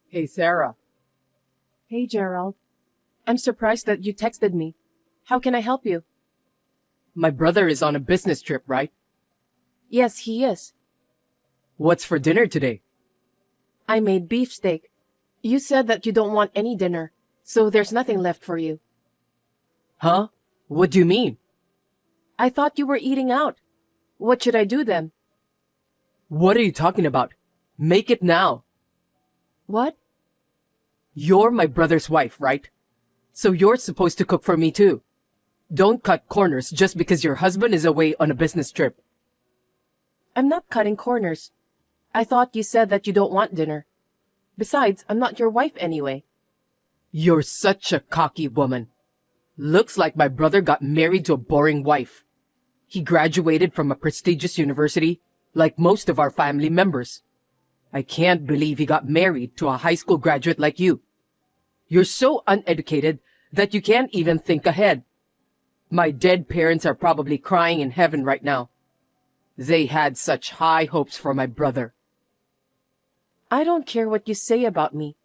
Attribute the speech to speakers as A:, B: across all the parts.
A: Hey, Sarah.
B: Hey, Gerald. I'm surprised that you texted me. How can I help you?
A: My brother is on a business trip, right?
B: Yes, he is.
A: What's for dinner today?
B: I made beefsteak. You said that you don't want any dinner, so there's nothing left for you.
A: Huh? What do you mean?
B: I thought you were eating out. What should I do then?
A: What are you talking about? Make it now.
B: What?
A: You're my brother's wife, right? So you're supposed to cook for me too. Don't cut corners just because your husband is away on a business trip.
B: I'm not cutting corners. I thought you said that you don't want dinner. Besides, I'm not your wife anyway.
A: You're such a cocky woman. Looks like my brother got married to a boring wife. He graduated from a prestigious university, like most of our family members. I can't believe he got married to a high school graduate like you. You're so uneducated that you can't even think ahead. My dead parents are probably crying in heaven right now. They had such high hopes for my brother.
B: I don't care what you say about me,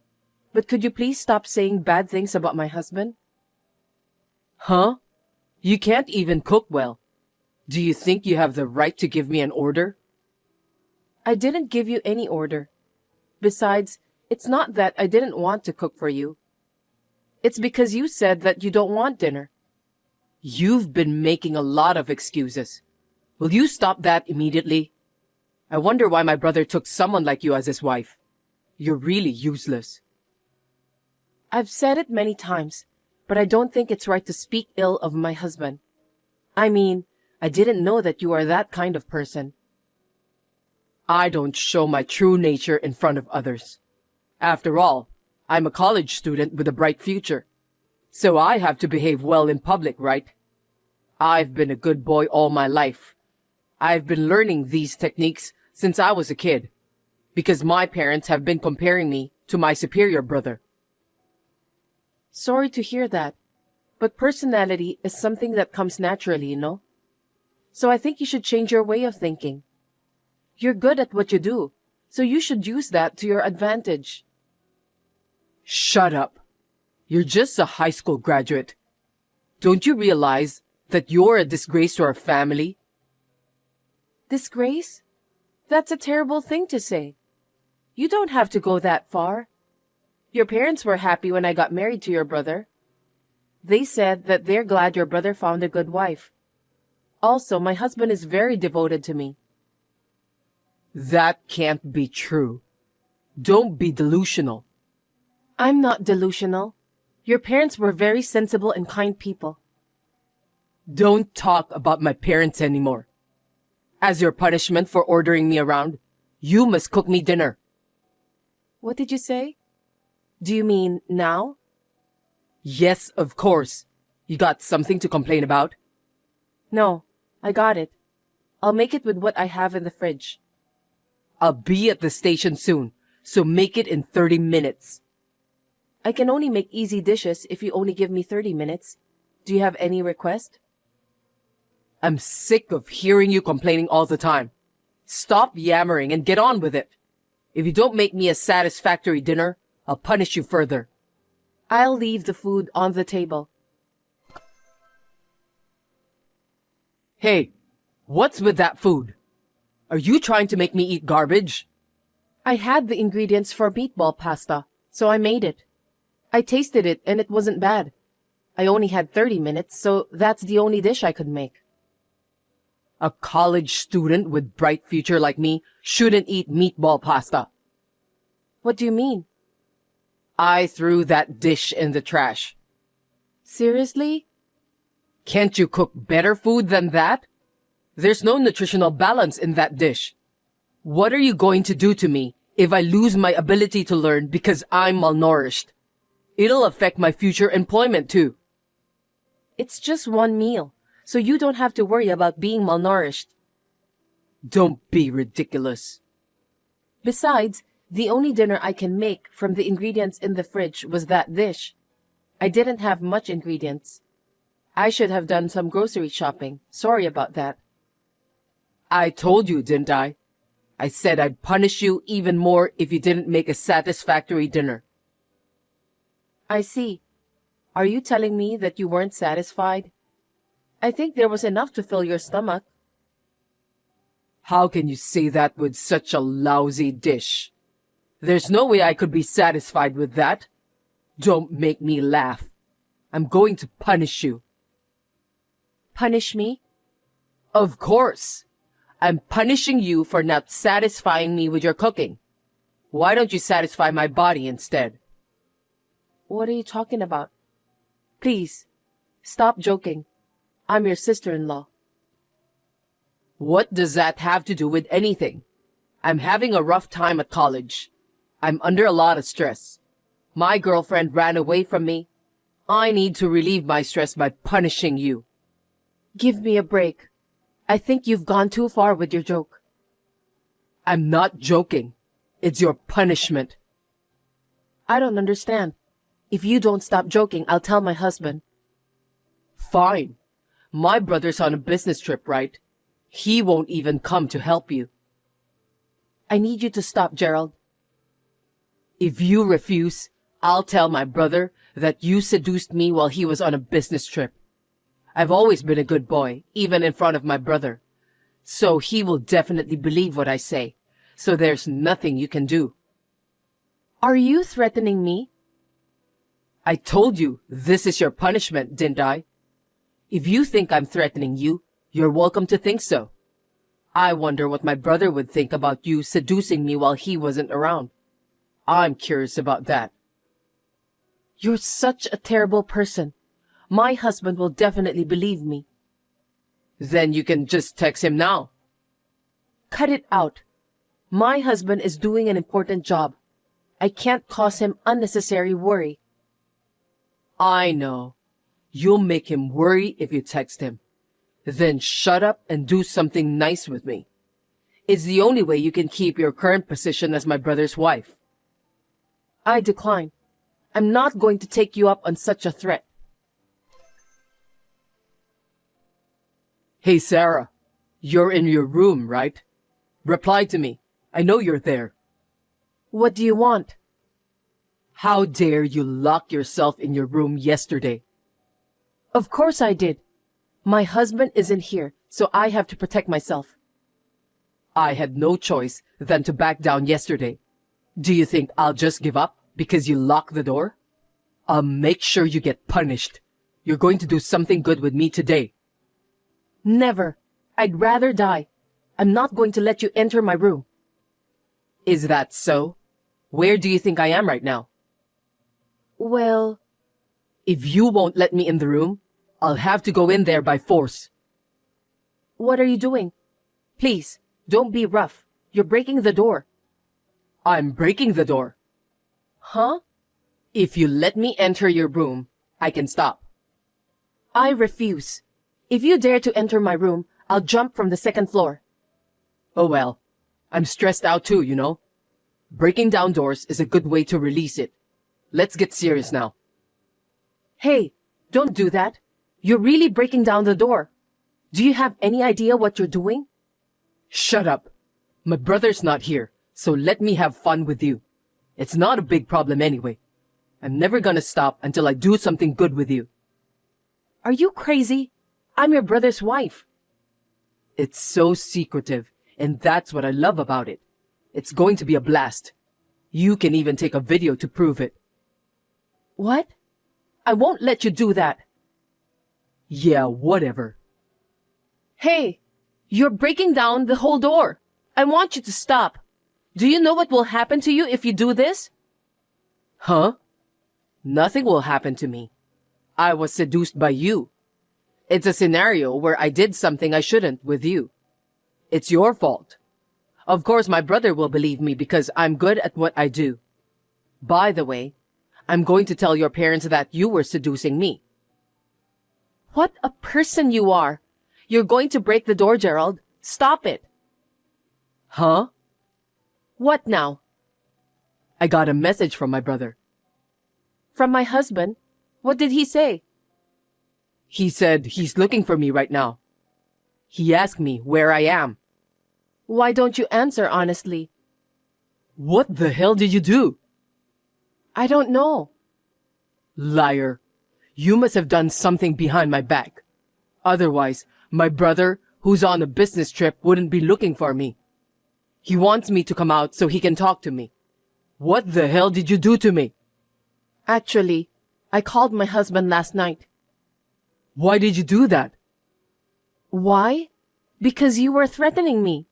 B: but could you please stop saying bad things about my husband?
A: Huh? You can't even cook well. Do you think you have the right to give me an order?
B: I didn't give you any order. Besides, it's not that I didn't want to cook for you. It's because you said that you don't want dinner.
A: You've been making a lot of excuses. Will you stop that immediately? I wonder why my brother took someone like you as his wife. You're really useless.
B: I've said it many times, but I don't think it's right to speak ill of my husband. I mean, I didn't know that you are that kind of person.
A: I don't show my true nature in front of others. After all, I'm a college student with a bright future. So I have to behave well in public, right? I've been a good boy all my life. I've been learning these techniques since I was a kid, because my parents have been comparing me to my superior brother.
B: Sorry to hear that, but personality is something that comes naturally, you know? So I think you should change your way of thinking. You're good at what you do, so you should use that to your advantage.
A: Shut up. You're just a high school graduate. Don't you realize that you're a disgrace to our family?
B: Disgrace? That's a terrible thing to say. You don't have to go that far. Your parents were happy when I got married to your brother. They said that they're glad your brother found a good wife. Also, my husband is very devoted to me.
A: That can't be true. Don't be delusional.
B: I'm not delusional. Your parents were very sensible and kind people.
A: Don't talk about my parents anymore. As your punishment for ordering me around, you must cook me dinner.
B: What did you say? Do you mean now?
A: Yes, of course. You got something to complain about?
B: No, I got it. I'll make it with what I have in the fridge.
A: I'll be at the station soon, so make it in 30 minutes.
B: I can only make easy dishes if you only give me 30 minutes. Do you have any request?
A: I'm sick of hearing you complaining all the time. Stop yammering and get on with it. If you don't make me a satisfactory dinner, I'll punish you further.
B: I'll leave the food on the table.
A: Hey, what's with that food? Are you trying to make me eat garbage?
B: I had the ingredients for meatball pasta, so I made it. I tasted it and it wasn't bad. I only had 30 minutes, so that's the only dish I could make.
A: A college student with bright future like me shouldn't eat meatball pasta.
B: What do you mean?
A: I threw that dish in the trash.
B: Seriously?
A: Can't you cook better food than that? There's no nutritional balance in that dish. What are you going to do to me if I lose my ability to learn because I'm malnourished? It'll affect my future employment too.
B: It's just one meal, so you don't have to worry about being malnourished.
A: Don't be ridiculous.
B: Besides, the only dinner I can make from the ingredients in the fridge was that dish. I didn't have much ingredients. I should have done some grocery shopping. Sorry about that.
A: I told you, didn't I? I said I'd punish you even more if you didn't make a satisfactory dinner.
B: I see. Are you telling me that you weren't satisfied? I think there was enough to fill your stomach.
A: How can you say that with such a lousy dish? There's no way I could be satisfied with that. Don't make me laugh. I'm going to punish you.
B: Punish me?
A: Of course. I'm punishing you for not satisfying me with your cooking. Why don't you satisfy my body instead?
B: What are you talking about? Please, stop joking. I'm your sister-in-law.
A: What does that have to do with anything? I'm having a rough time at college. I'm under a lot of stress. My girlfriend ran away from me. I need to relieve my stress by punishing you.
B: Give me a break. I think you've gone too far with your joke.
A: I'm not joking. It's your punishment.
B: I don't understand. If you don't stop joking, I'll tell my husband.
A: Fine. My brother's on a business trip, right? He won't even come to help you.
B: I need you to stop, Gerald.
A: If you refuse, I'll tell my brother that you seduced me while he was on a business trip. I've always been a good boy, even in front of my brother. So he will definitely believe what I say. So there's nothing you can do.
B: Are you threatening me?
A: I told you this is your punishment, didn't I? If you think I'm threatening you, you're welcome to think so. I wonder what my brother would think about you seducing me while he wasn't around. I'm curious about that.
B: You're such a terrible person. My husband will definitely believe me.
A: Then you can just text him now.
B: Cut it out. My husband is doing an important job. I can't cause him unnecessary worry.
A: I know. You'll make him worry if you text him. Then shut up and do something nice with me. It's the only way you can keep your current position as my brother's wife.
B: I decline. I'm not going to take you up on such a threat.
A: Hey, Sarah. You're in your room, right? Reply to me. I know you're there.
B: What do you want?
A: How dare you lock yourself in your room yesterday?
B: Of course I did. My husband isn't here, so I have to protect myself.
A: I had no choice than to back down yesterday. Do you think I'll just give up because you locked the door? I'll make sure you get punished. You're going to do something good with me today.
B: Never. I'd rather die. I'm not going to let you enter my room.
A: Is that so? Where do you think I am right now?
B: Well,
A: if you won't let me in the room, I'll have to go in there by force.
B: What are you doing? Please, don't be rough. You're breaking the door.
A: I'm breaking the door.
B: Huh?
A: If you let me enter your room, I can stop.
B: I refuse. If you dare to enter my room, I'll jump from the second floor.
A: Oh well, I'm stressed out too, you know. Breaking down doors is a good way to release it. Let's get serious now.
B: Hey, don't do that. You're really breaking down the door. Do you have any idea what you're doing?
A: Shut up. My brother's not here, so let me have fun with you. It's not a big problem anyway. I'm never gonna stop until I do something good with you.
B: Are you crazy? I'm your brother's wife.
A: It's so secretive, and that's what I love about it. It's going to be a blast. You can even take a video to prove it.
B: What? I won't let you do that.
A: Yeah, whatever.
B: Hey, you're breaking down the whole door. I want you to stop. Do you know what will happen to you if you do this?
A: Huh? Nothing will happen to me. I was seduced by you. It's a scenario where I did something I shouldn't with you. It's your fault. Of course, my brother will believe me because I'm good at what I do. By the way, I'm going to tell your parents that you were seducing me.
B: What a person you are. You're going to break the door, Gerald. Stop it.
A: Huh?
B: What now?
A: I got a message from my brother.
B: From my husband? What did he say?
A: He said he's looking for me right now. He asked me where I am.
B: Why don't you answer honestly?
A: What the hell did you do?
B: I don't know.
A: Liar. You must have done something behind my back. Otherwise, my brother, who's on a business trip, wouldn't be looking for me. He wants me to come out so he can talk to me. What the hell did you do to me?
B: Actually, I called my husband last night.
A: Why did you do that?
B: Why? Because you were threatening me.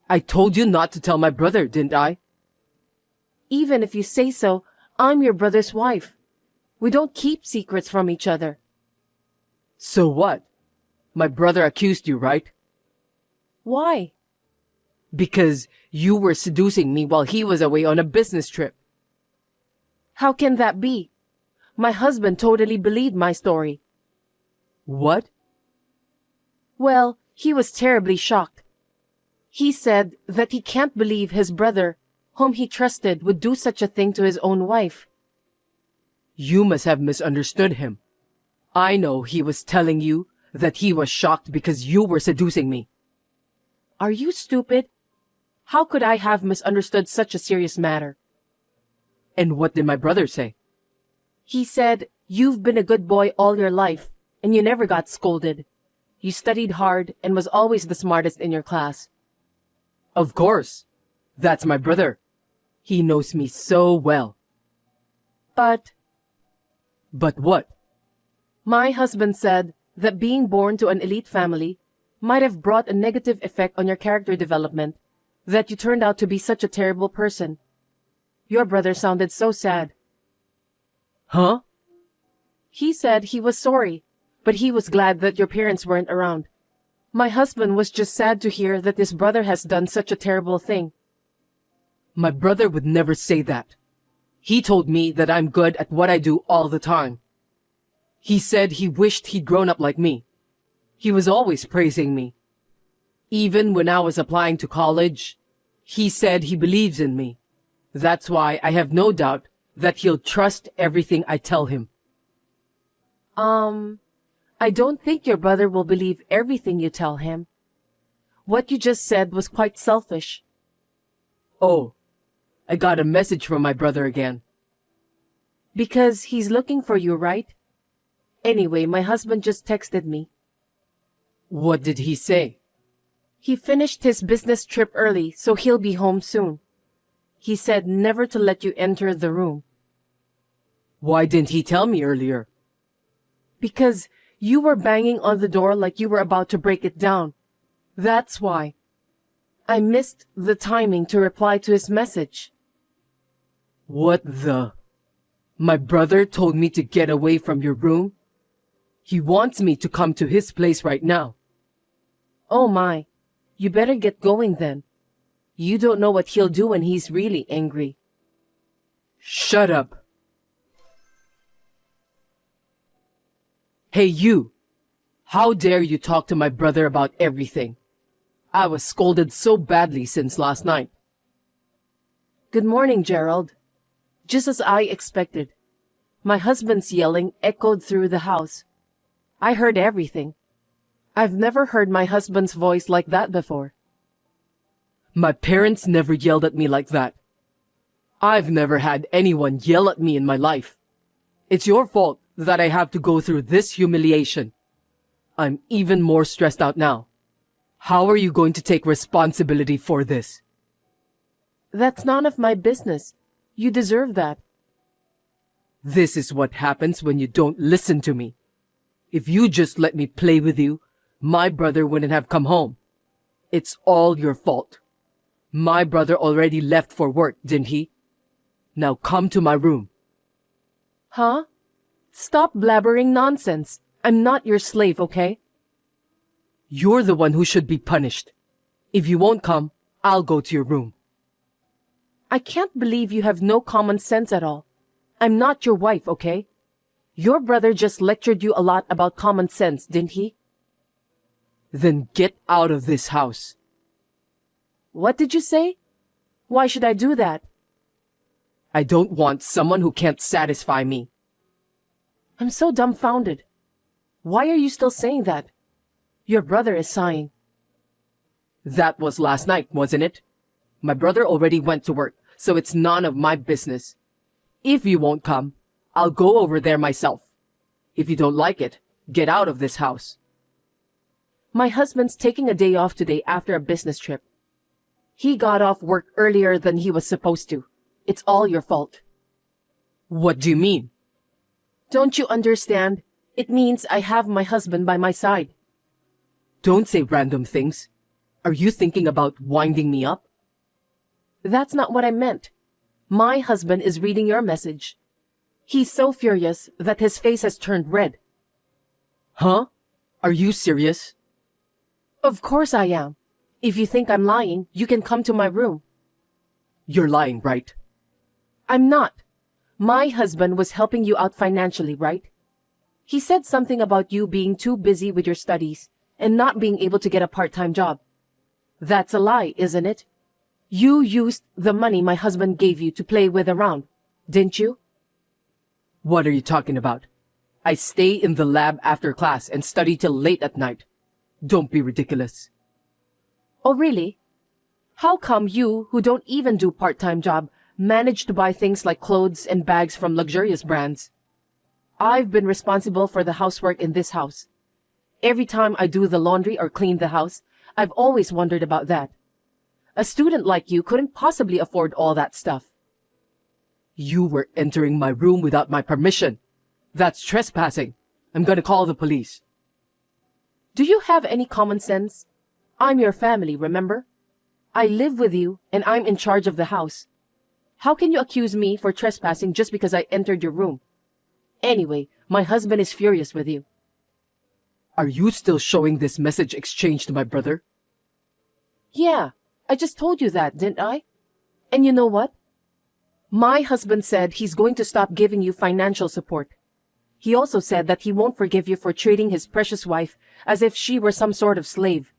A: I told you not to tell my brother, didn't I?
B: Even if you say so, I'm your brother's wife. We don't keep secrets from each other.
A: So what? My brother accused you, right?
B: Why?
A: Because you were seducing me while he was away on a business trip.
B: How can that be? My husband totally believed my story.
A: What?
B: Well, he was terribly shocked. He said that he can't believe his brother, whom he trusted, would do such a thing to his own wife.
A: You must have misunderstood him. I know he was telling you that he was shocked because you were seducing me.
B: Are you stupid? How could I have misunderstood such a serious matter?
A: And what did my brother say?
B: He said, you've been a good boy all your life, and you never got scolded. You studied hard and was always the smartest in your class.
A: Of course. That's my brother. He knows me so well.
B: But
A: what?
B: My husband said that being born to an elite family might have brought a negative effect on your character development, that you turned out to be such a terrible person. Your brother sounded so sad.
A: Huh?
B: He said he was sorry, but he was glad that your parents weren't around. My husband was just sad to hear that his brother has done such a terrible thing.
A: My brother would never say that. He told me that I'm good at what I do all the time. He said he wished he'd grown up like me. He was always praising me. Even when I was applying to college, he said he believes in me. That's why I have no doubt that he'll trust everything I tell him.
B: I don't think your brother will believe everything you tell him. What you just said was quite selfish.
A: Oh, I got a message from my brother again.
B: Because he's looking for you, right? Anyway, my husband just texted me.
A: What did he say?
B: He finished his business trip early, so he'll be home soon. He said never to let you enter the room.
A: Why didn't he tell me earlier?
B: Because you were banging on the door like you were about to break it down. That's why. I missed the timing to reply to his message.
A: What the? My brother told me to get away from your room? He wants me to come to his place right now.
B: Oh my. You better get going then. You don't know what he'll do when he's really angry.
A: Shut up. Hey you! How dare you talk to my brother about everything? I was scolded so badly since last night.
B: Good morning, Gerald. Just as I expected. My husband's yelling echoed through the house. I heard everything. I've never heard my husband's voice like that before.
A: My parents never yelled at me like that. I've never had anyone yell at me in my life. It's your fault that I have to go through this humiliation. I'm even more stressed out now. How are you going to take responsibility for this?
B: That's none of my business. You deserve that.
A: This is what happens when you don't listen to me. If you just let me play with you, my brother wouldn't have come home. It's all your fault. My brother already left for work, didn't he? Now come to my room.
B: Huh? Stop blabbering nonsense. I'm not your slave, okay?
A: You're the one who should be punished. If you won't come, I'll go to your room.
B: I can't believe you have no common sense at all. I'm not your wife, okay? Your brother just lectured you a lot about common sense, didn't he?
A: Then get out of this house.
B: What did you say? Why should I do that?
A: I don't want someone who can't satisfy me.
B: I'm so dumbfounded. Why are you still saying that? Your brother is sighing.
A: That was last night, wasn't it? My brother already went to work, so it's none of my business. If you won't come, I'll go over there myself. If you don't like it, get out of this house.
B: My husband's taking a day off today after a business trip. He got off work earlier than he was supposed to. It's all your fault.
A: What do you mean?
B: Don't you understand? It means I have my husband by my side.
A: Don't say random things. Are you thinking about winding me up?
B: That's not what I meant. My husband is reading your message. He's so furious that his face has turned red.
A: Huh? Are you serious?
B: Of course I am. If you think I'm lying, you can come to my room.
A: You're lying, right?
B: I'm not. My husband was helping you out financially, right? He said something about you being too busy with your studies and not being able to get a part-time job. That's a lie, isn't it? You used the money my husband gave you to play with around, didn't you?
A: What are you talking about? I stay in the lab after class and study till late at night. Don't be ridiculous.
B: Oh, really? How come you, who don't even do part-time job, manage to buy things like clothes and bags from luxurious brands? I've been responsible for the housework in this house. Every time I do the laundry or clean the house, I've always wondered about that. A student like you couldn't possibly afford all that stuff.
A: You were entering my room without my permission. That's trespassing. I'm gonna call the police.
B: Do you have any common sense? I'm your family, remember? I live with you and I'm in charge of the house. How can you accuse me for trespassing just because I entered your room? Anyway, my husband is furious with you.
A: Are you still showing this message exchange to my brother?
B: Yeah, I just told you that, didn't I? And you know what? My husband said he's going to stop giving you financial support. He also said that he won't forgive you for treating his precious wife as if she were some sort of slave.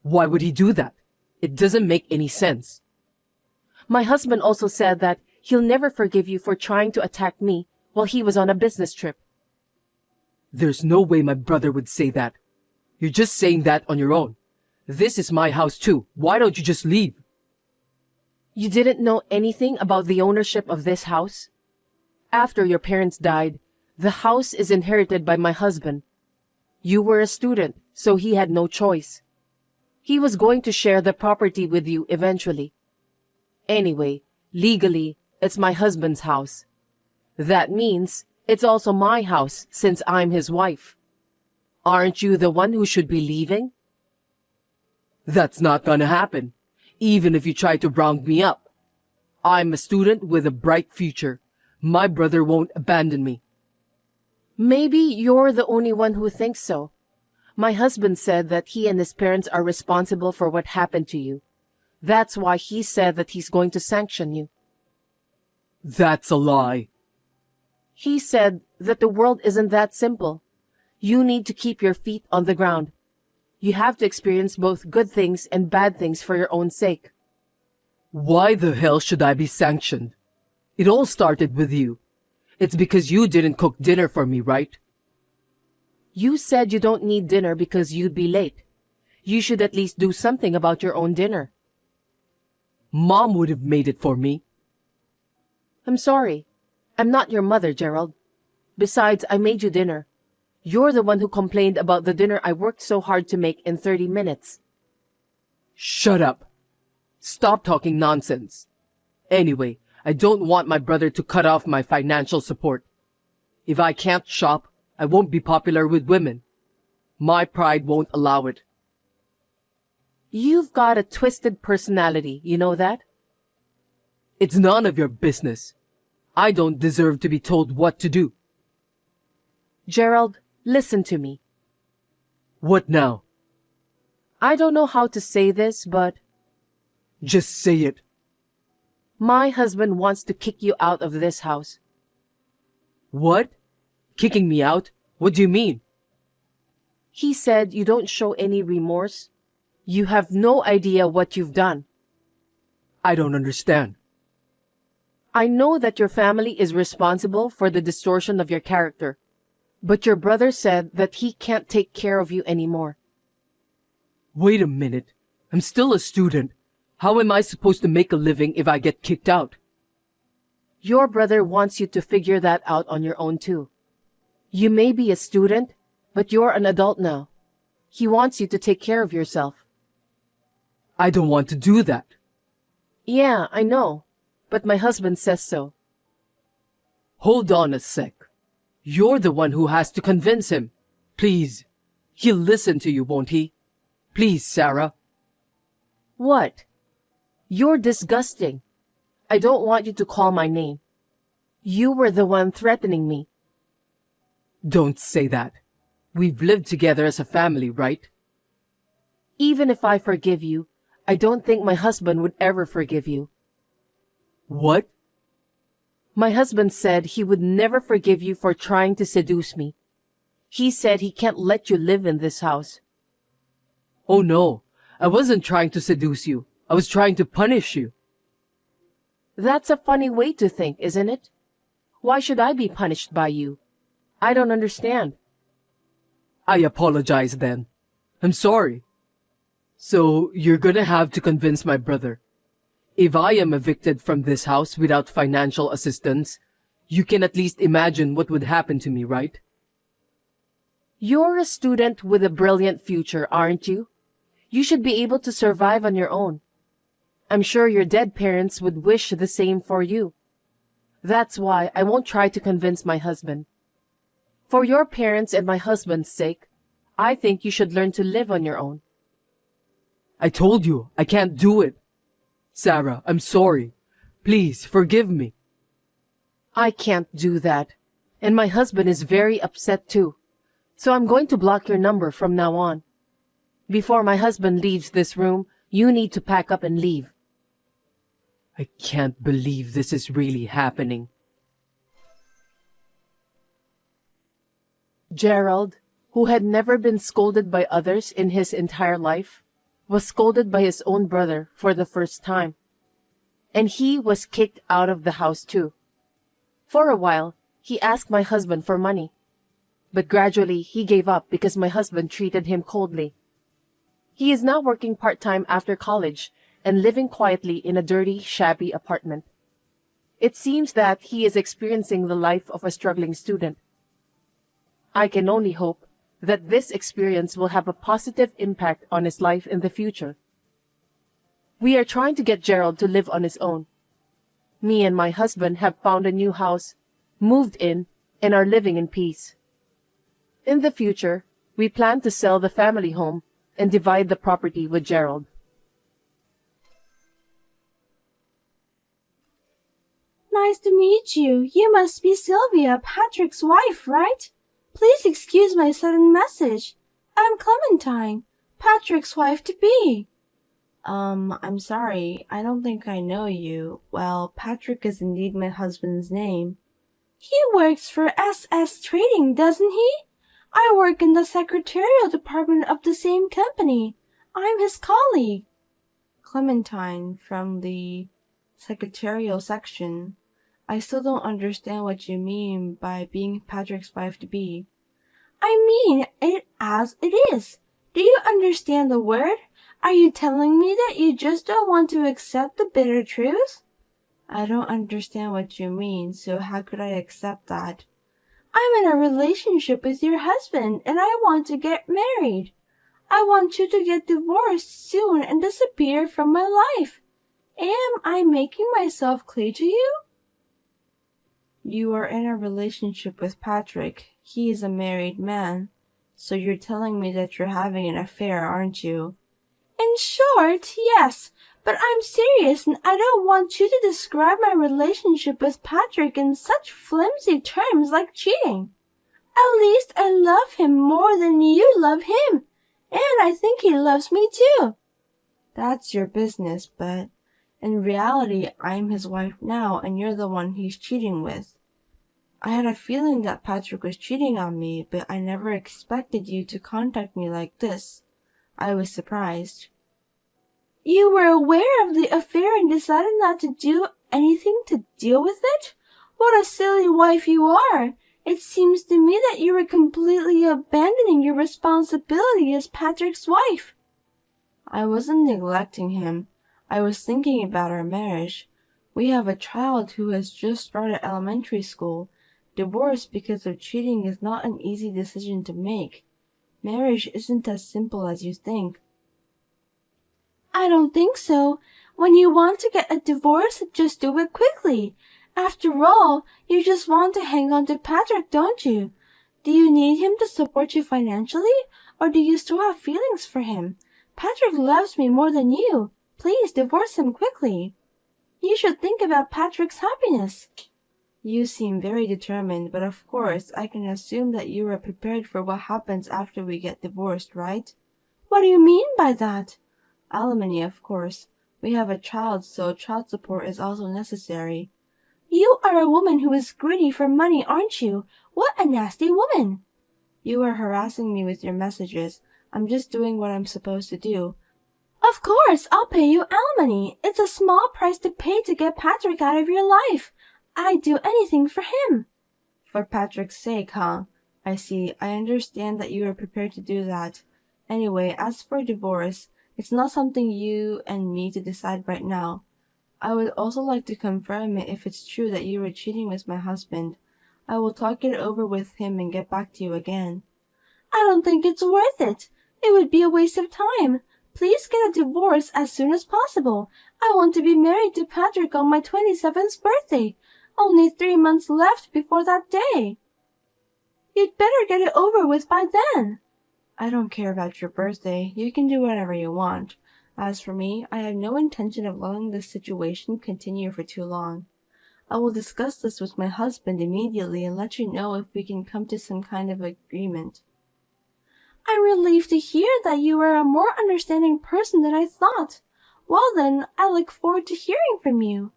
A: Why would he do that? It doesn't make any sense.
B: My husband also said that he'll never forgive you for trying to attack me while he was on a business trip.
A: There's no way my brother would say that. You're just saying that on your own. This is my house too. Why don't you just leave?
B: You didn't know anything about the ownership of this house? After your parents died, the house is inherited by my husband. You were a student, so he had no choice. He was going to share the property with you eventually. Anyway, legally, it's my husband's house. That means it's also my house since I'm his wife. Aren't you the one who should be leaving?
A: That's not gonna happen, even if you try to round me up. I'm a student with a bright future. My brother won't abandon me.
B: Maybe you're the only one who thinks so. My husband said that he and his parents are responsible for what happened to you. That's why he said that he's going to sanction you.
A: That's a lie.
B: He said that the world isn't that simple. You need to keep your feet on the ground. You have to experience both good things and bad things for your own sake.
A: Why the hell should I be sanctioned? It all started with you. It's because you didn't cook dinner for me, right?
B: You said you don't need dinner because you'd be late. You should at least do something about your own dinner.
A: Mom would have made it for me.
B: I'm sorry. I'm not your mother, Gerald. Besides, I made you dinner. You're the one who complained about the dinner I worked so hard to make in 30 minutes.
A: Shut up. Stop talking nonsense. Anyway, I don't want my brother to cut off my financial support. If I can't shop, I won't be popular with women. My pride won't allow it.
B: You've got a twisted personality, you know that?
A: It's none of your business. I don't deserve to be told what to do.
B: Gerald, listen to me.
A: What now?
B: I don't know how to say this, but
A: Just say it.
B: my husband wants to kick you out of this house.
A: What? Kicking me out? What do you mean?
B: He said you don't show any remorse. You have no idea what you've done.
A: I don't understand.
B: I know that your family is responsible for the distortion of your character, but your brother said that he can't take care of you anymore.
A: Wait a minute. I'm still a student. How am I supposed to make a living if I get kicked out?
B: Your brother wants you to figure that out on your own too. You may be a student, but you're an adult now. He wants you to take care of yourself.
A: I don't want to do that.
B: Yeah, I know, but my husband says so.
A: Hold on a sec. You're the one who has to convince him. Please. He'll listen to you, won't he? Please, Sarah.
B: What? You're disgusting. I don't want you to call my name. You were the one threatening me.
A: Don't say that. We've lived together as a family, right?
B: Even if I forgive you, I don't think my husband would ever forgive you.
A: What?
B: My husband said he would never forgive you for trying to seduce me. He said he can't let you live in this house.
A: Oh no, I wasn't trying to seduce you. I was trying to punish you.
B: That's a funny way to think, isn't it? Why should I be punished by you? I don't understand.
A: I apologize then. I'm sorry. So you're gonna have to convince my brother. If I am evicted from this house without financial assistance, you can at least imagine what would happen to me, right?
B: You're a student with a brilliant future, aren't you? You should be able to survive on your own. I'm sure your dead parents would wish the same for you. That's why I won't try to convince my husband. For your parents' and my husband's sake, I think you should learn to live on your own.
A: I told you, I can't do it. Sarah, I'm sorry. Please, forgive me.
B: I can't do that. And my husband is very upset too. So I'm going to block your number from now on. Before my husband leaves this room, you need to pack up and leave.
A: I can't believe this is really happening.
B: Gerald, who had never been scolded by others in his entire life, was scolded by his own brother for the first time. And he was kicked out of the house too. For a while, he asked my husband for money. But gradually, he gave up because my husband treated him coldly. He is now working part-time after college and living quietly in a dirty, shabby apartment. It seems that he is experiencing the life of a struggling student. I can only hope that this experience will have a positive impact on his life in the future. We are trying to get Gerald to live on his own. Me and my husband have found a new house, moved in, and are living in peace. In the future, we plan to sell the family home and divide the property with Gerald.
C: Nice to meet you. You must be Sylvia, Patrick's wife, right? Please excuse my sudden message. I'm Clementine, Patrick's wife-to-be. I'm sorry. I don't think I know you. Well, Patrick is indeed my husband's name. He works for SS Trading, doesn't he? I work in the secretarial department of the same company. I'm his colleague. Clementine, from the secretarial section. I still don't understand what you mean by being Patrick's wife-to-be. I mean it as it is. Do you understand the word? Are you telling me that you just don't want to accept the bitter truth? I don't understand what you mean, so how could I accept that? I'm in a relationship with your husband, and I want to get married. I want you to get divorced soon and disappear from my life. Am I making myself clear to you? You are in a relationship with Patrick. He is a married man. So you're telling me that you're having an affair, aren't you? In short, yes. But I'm serious, and I don't want you to describe my relationship with Patrick in such flimsy terms like cheating. At least I love him more than you love him, and I think he loves me too. That's your business, but in reality, I'm his wife now, and you're the one he's cheating with. I had a feeling that Patrick was cheating on me, but I never expected you to contact me like this. I was surprised. You were aware of the affair and decided not to do anything to deal with it? What a silly wife you are! It seems to me that you were completely abandoning your responsibility as Patrick's wife. I wasn't neglecting him. I was thinking about our marriage. We have a child who has just started elementary school. Divorce because of cheating is not an easy decision to make. Marriage isn't as simple as you think. I don't think so. When you want to get a divorce, just do it quickly. After all, you just want to hang on to Patrick, don't you? Do you need him to support you financially, or do you still have feelings for him? Patrick loves me more than you. Please divorce him quickly. You should think about Patrick's happiness. You seem very determined, but of course I can assume that you are prepared for what happens after we get divorced, right? What do you mean by that? Alimony, of course. We have a child, so child support is also necessary. You are a woman who is greedy for money, aren't you? What a nasty woman! You are harassing me with your messages. I'm just doing what I'm supposed to do. Of course, I'll pay you alimony. It's a small price to pay to get Patrick out of your life. I'd do anything for him. For Patrick's sake, huh? I see. I understand that you are prepared to do that. Anyway, as for divorce, it's not something you and me to decide right now. I would also like to confirm it if it's true that you were cheating with my husband. I will talk it over with him and get back to you again. I don't think it's worth it. It would be a waste of time. Please get a divorce as soon as possible. I want to be married to Patrick on my 27th birthday. Only 3 months left before that day. You'd better get it over with by then. I don't care about your birthday. You can do whatever you want. As for me, I have no intention of letting this situation continue for too long. I will discuss this with my husband immediately and let you know if we can come to some kind of agreement. I'm relieved to hear that you are a more understanding person than I thought. Well then, I look forward to hearing from you.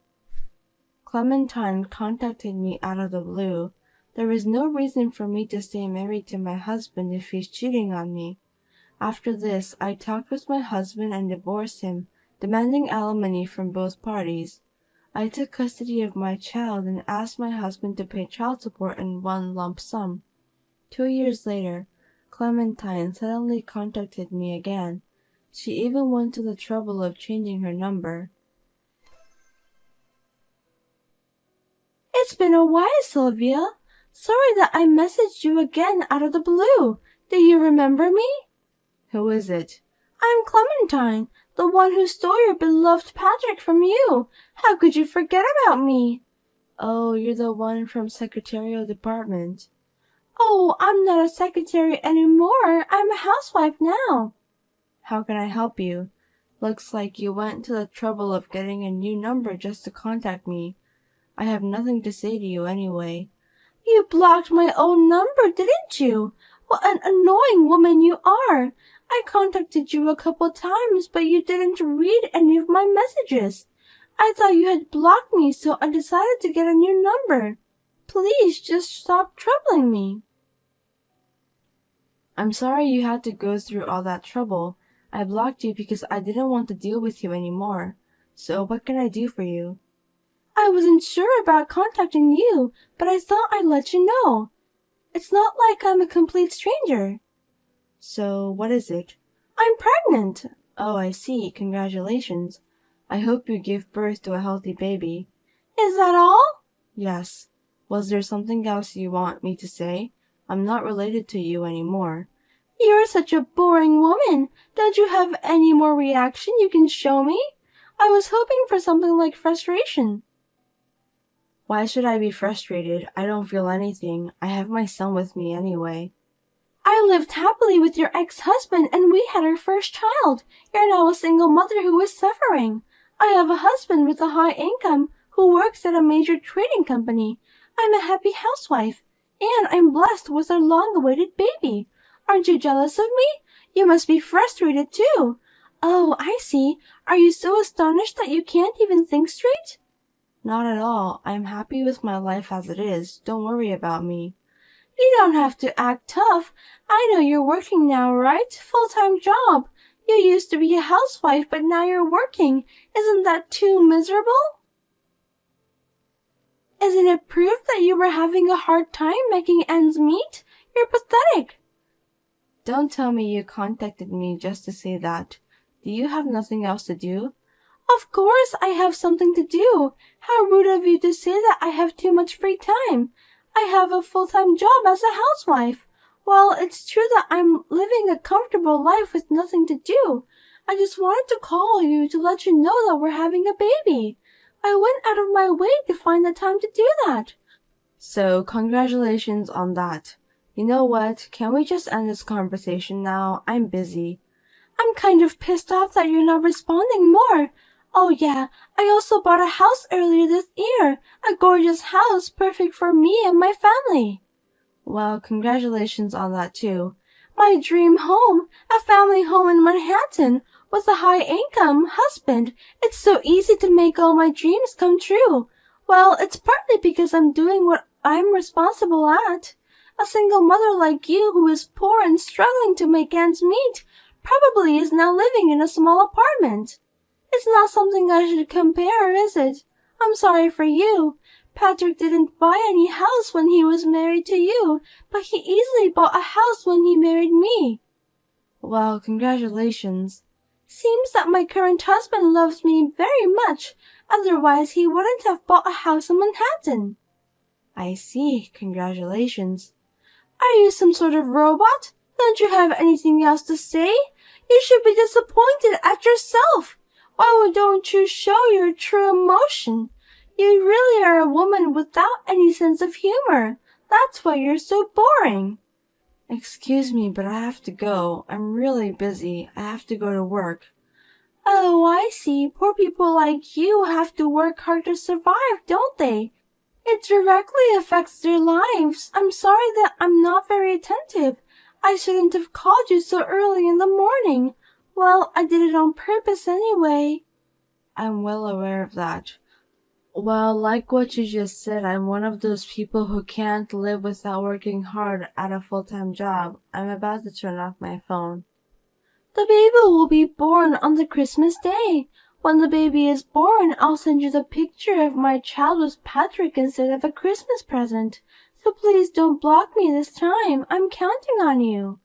C: Clementine contacted me out of the blue. There was no reason for me to stay married to my husband if he's cheating on me. After this, I talked with my husband and divorced him, demanding alimony from both parties. I took custody of my child and asked my husband to pay child support in one lump sum. 2 years later, Clementine suddenly contacted me again. She even went to the trouble of changing her number. It's been a while, Sylvia. Sorry that I messaged you again out of the blue. Do you remember me? Who is it? I'm Clementine, the one who stole your beloved Patrick from you. How could you forget about me? Oh, you're the one from Secretarial Department. Oh, I'm not a secretary anymore. I'm a housewife now. How can I help you? Looks like you went to the trouble of getting a new number just to contact me. I have nothing to say to you anyway. You blocked my own number, didn't you? What an annoying woman you are. I contacted you a couple times, but you didn't read any of my messages. I thought you had blocked me, so I decided to get a new number. Please just stop troubling me. I'm sorry you had to go through all that trouble. I blocked you because I didn't want to deal with you anymore. So what can I do for you? I wasn't sure about contacting you, but I thought I'd let you know. It's not like I'm a complete stranger. So, what is it? I'm pregnant. Oh, I see. Congratulations. I hope you give birth to a healthy baby. Is that all? Yes. Was there something else you want me to say? I'm not related to you anymore. You're such a boring woman. Don't you have any more reaction you can show me? I was hoping for something like frustration. Why should I be frustrated? I don't feel anything. I have my son with me anyway. I lived happily with your ex-husband and we had our first child. You're now a single mother who is suffering. I have a husband with a high income who works at a major trading company. I'm a happy housewife, and I'm blessed with a long-awaited baby. Aren't you jealous of me? You must be frustrated too. Oh, I see. Are you so astonished that you can't even think straight? Not at all. I'm happy with my life as it is. Don't worry about me. You don't have to act tough. I know you're working now, right? Full-time job. You used to be a housewife, but now you're working. Isn't that too miserable? Isn't it proof that you were having a hard time making ends meet? You're pathetic. Don't tell me you contacted me just to say that. Do you have nothing else to do? Of course I have something to do. How rude of you to say that I have too much free time. I have a full-time job as a housewife. Well, it's true that I'm living a comfortable life with nothing to do. I just wanted to call you to let you know that we're having a baby. I went out of my way to find the time to do that. So, congratulations on that. You know what? Can we just end this conversation now? I'm busy. I'm kind of pissed off that you're not responding more. Oh yeah, I also bought a house earlier this year. A gorgeous house, perfect for me and my family. Well, congratulations on that too. My dream home, a family home in Manhattan, with a high-income husband. It's so easy to make all my dreams come true. Well, it's partly because I'm doing what I'm responsible at. A single mother like you who is poor and struggling to make ends meet probably is now living in a small apartment. It's not something I should compare, is it? I'm sorry for you. Patrick didn't buy any house when he was married to you, but he easily bought a house when he married me. Well, congratulations. Seems that my current husband loves me very much, otherwise he wouldn't have bought a house in Manhattan. I see, congratulations. Are you some sort of robot? Don't you have anything else to say? You should be disappointed at yourself. Why don't you show your true emotion? You really are a woman without any sense of humor. That's why you're so boring. Excuse me, but I have to go. I'm really busy. I have to go to work. Oh, I see. Poor people like you have to work hard to survive, don't they? It directly affects their lives. I'm sorry that I'm not very attentive. I shouldn't have called you so early in the morning. Well, I did it on purpose anyway. I'm well aware of that. Well, like what you just said, I'm one of those people who can't live without working hard at a full-time job. I'm about to turn off my phone. The baby will be born on the Christmas day. When the baby is born, I'll send you the picture of my child with Patrick instead of a Christmas present. So please don't block me this time. I'm counting on you.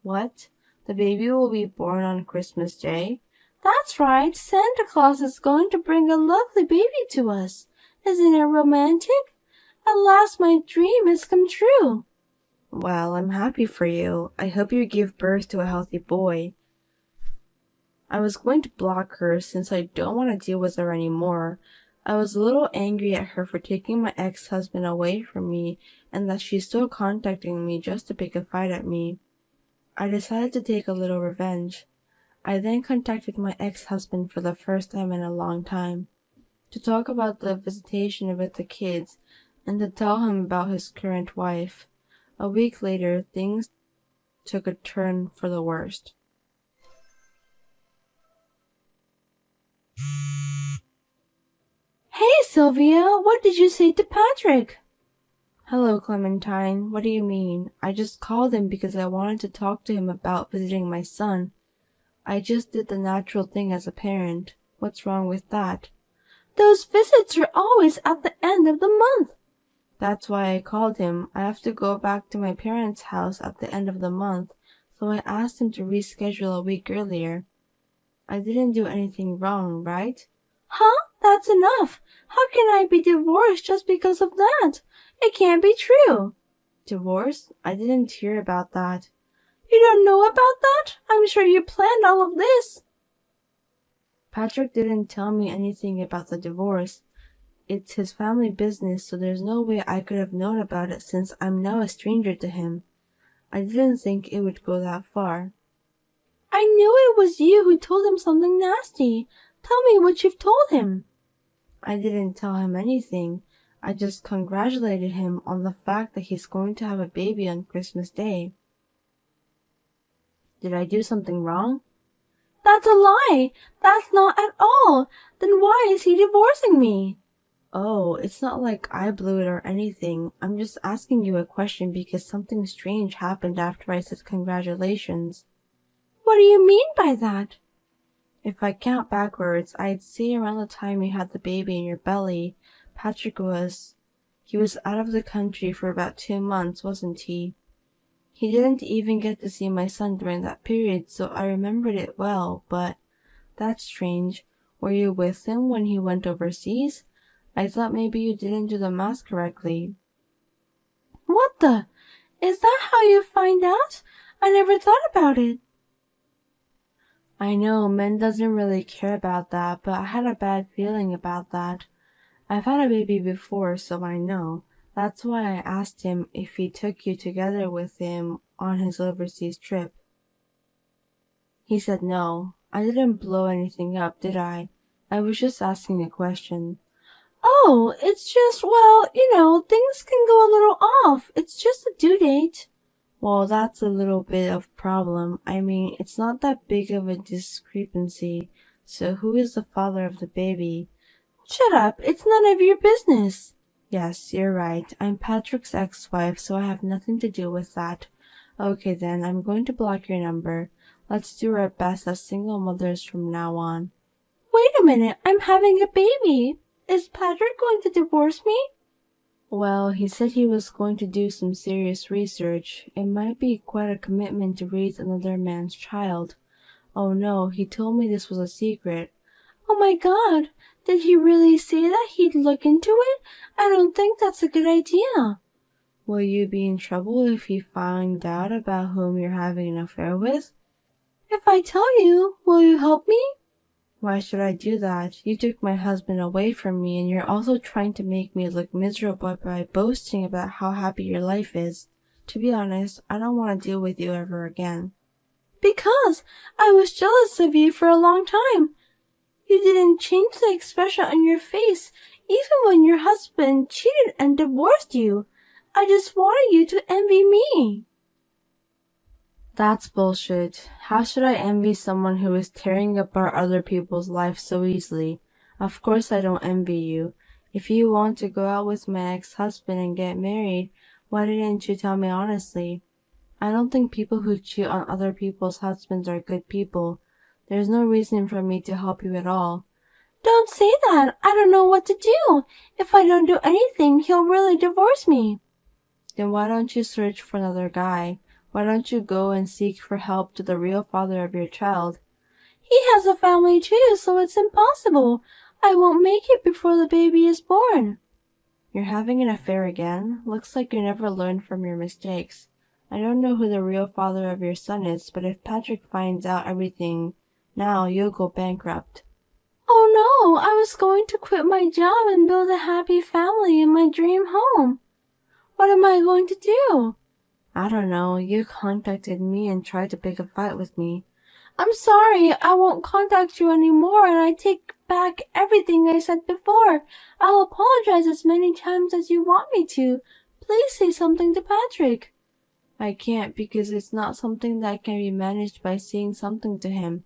C: What? The baby will be born on Christmas Day? That's right. Santa Claus is going to bring a lovely baby to us. Isn't it romantic? At last my dream has come true. Well, I'm happy for you. I hope you give birth to a healthy boy. I was going to block her since I don't want to deal with her anymore. I was a little angry at her for taking my ex-husband away from me and that she's still contacting me just to pick a fight at me. I decided to take a little revenge. I then contacted my ex-husband for the first time in a long time to talk about the visitation with the kids and to tell him about his current wife. A week later, things took a turn for the worst. Hey, Sylvia, what did you say to Patrick? Hello, Clementine. What do you mean? I just called him because I wanted to talk to him about visiting my son. I just did the natural thing as a parent. What's wrong with that? Those visits are always at the end of the month. That's why I called him. I have to go back to my parents' house at the end of the month, so I asked him to reschedule a week earlier. I didn't do anything wrong, right? Huh? That's enough. How can I be divorced just because of that? It can't be true. Divorce? I didn't hear about that. You don't know about that? I'm sure you planned all of this. Patrick didn't tell me anything about the divorce. It's his family business, so there's no way I could have known about it since I'm now a stranger to him. I didn't think it would go that far. I knew it was you who told him something nasty. Tell me what you've told him. I didn't tell him anything. I just congratulated him on the fact that he's going to have a baby on Christmas Day. Did I do something wrong? That's a lie. That's not at all. Then why is he divorcing me? Oh, it's not like I blew it or anything. I'm just asking you a question because something strange happened after I said congratulations. What do you mean by that? If I count backwards, I'd say around the time you had the baby in your belly, he was out of the country for about 2 months, wasn't he? He didn't even get to see my son during that period, so I remembered it well, but That's strange. Were you with him when he went overseas? I thought maybe you didn't do the math correctly. What the? Is that how you find out? I never thought about it. I know, men doesn't really care about that, but I had a bad feeling about that. I've had a baby before, so I know. That's why I asked him if he took you together with him on his overseas trip. He said no. I didn't blow anything up, did I? I was just asking a question. Oh, it's just, well, things can go a little off. It's just a due date. Well, that's a little bit of problem. I mean, it's not that big of a discrepancy. So who is the father of the baby? Shut up. It's none of your business. Yes, you're right. I'm Patrick's ex-wife, so I have nothing to do with that. Okay then, I'm going to block your number. Let's do our best as single mothers from now on. Wait a minute, I'm having a baby. Is Patrick going to divorce me? Well, he said he was going to do some serious research. It might be quite a commitment to raise another man's child. Oh no, he told me this was a secret. Oh my god, did he really say that he'd look into it? I don't think that's a good idea. Will you be in trouble if you find out about whom you're having an affair with? If I tell you, will you help me? Why should I do that? You took my husband away from me, and you're also trying to make me look miserable by boasting about how happy your life is. To be honest, I don't want to deal with you ever again. Because I was jealous of you for a long time. You didn't change the expression on your face, even when your husband cheated and divorced you. I just wanted you to envy me. That's bullshit. How should I envy someone who is tearing apart other people's lives so easily? Of course I don't envy you. If you want to go out with my ex-husband and get married, why didn't you tell me honestly? I don't think people who cheat on other people's husbands are good people. There's no reason for me to help you at all. Don't say that. I don't know what to do. If I don't do anything, he'll really divorce me. Then why don't you search for another guy? Why don't you go and seek for help to the real father of your child? He has a family too, so it's impossible. I won't make it before the baby is born. You're having an affair again? Looks like you never learned from your mistakes. I don't know who the real father of your son is, but if Patrick finds out everything now, you'll go bankrupt. Oh no, I was going to quit my job and build a happy family in my dream home. What am I going to do? I don't know. You contacted me and tried to pick a fight with me. I'm sorry. I won't contact you anymore, and I take back everything I said before. I'll apologize as many times as you want me to. Please say something to Patrick. I can't because it's not something that can be managed by saying something to him.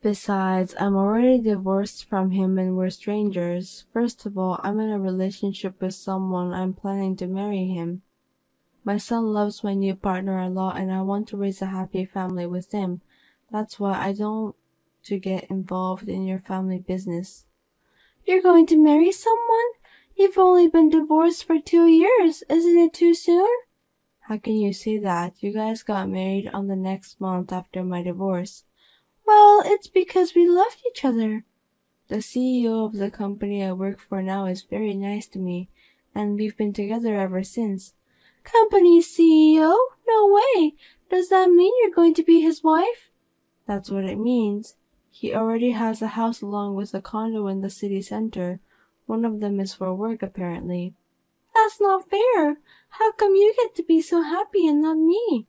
C: Besides, I'm already divorced from him and we're strangers. First of all, I'm in a relationship with someone. I'm planning to marry him. My son loves my new partner a lot and I want to raise a happy family with him. That's why I don't to get involved in your family business. You're going to marry someone? You've only been divorced for 2 years. Isn't it too soon? How can you say that? You guys got married on the next month after my divorce. Well, it's because we loved each other. The CEO of the company I work for now is very nice to me, and we've been together ever since. Company CEO? No way. Does that mean you're going to be his wife? That's what it means. He already has a house along with a condo in the city center. One of them is for work, apparently. That's not fair. How come you get to be so happy and not me?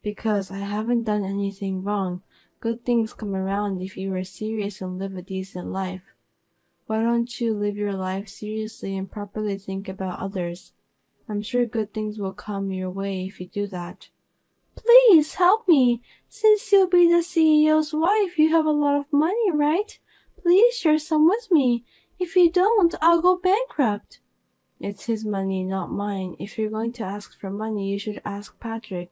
C: Because I haven't done anything wrong. Good things come around if you are serious and live a decent life. Why don't you live your life seriously and properly think about others? I'm sure good things will come your way if you do that. Please help me. Since you'll be the CEO's wife, you have a lot of money, right? Please share some with me. If you don't, I'll go bankrupt. It's his money, not mine. If you're going to ask for money, you should ask Patrick.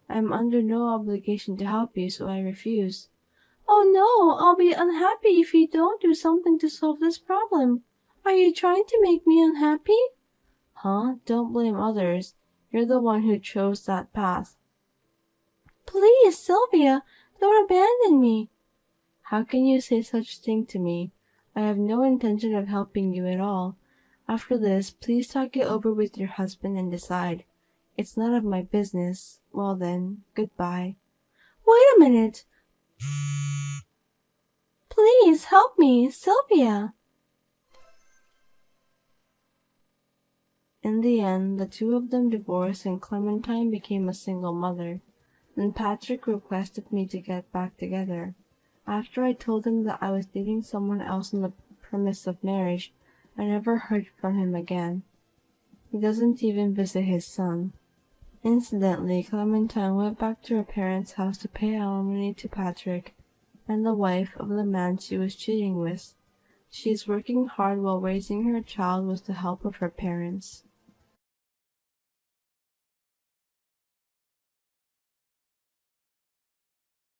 C: I'm under no obligation to help you, so I refuse. Oh no, I'll be unhappy if you don't do something to solve this problem. Are you trying to make me unhappy? Huh? Don't blame others. You're the one who chose that path. Please, Sylvia, don't abandon me. How can you say such thing to me? I have no intention of helping you at all. After this, please talk it over with your husband and decide. It's none of my business. Well then, goodbye. Wait a minute! Please help me, Sylvia! In the end, the two of them divorced and Clementine became a single mother. Then Patrick requested me to get back together. After I told him that I was dating someone else on the premise of marriage, I never heard from him again. He doesn't even visit his son. Incidentally, Clementine went back to her parents' house to pay alimony to Patrick and the wife of the man she was cheating with. She is working hard while raising her child with the help of her parents.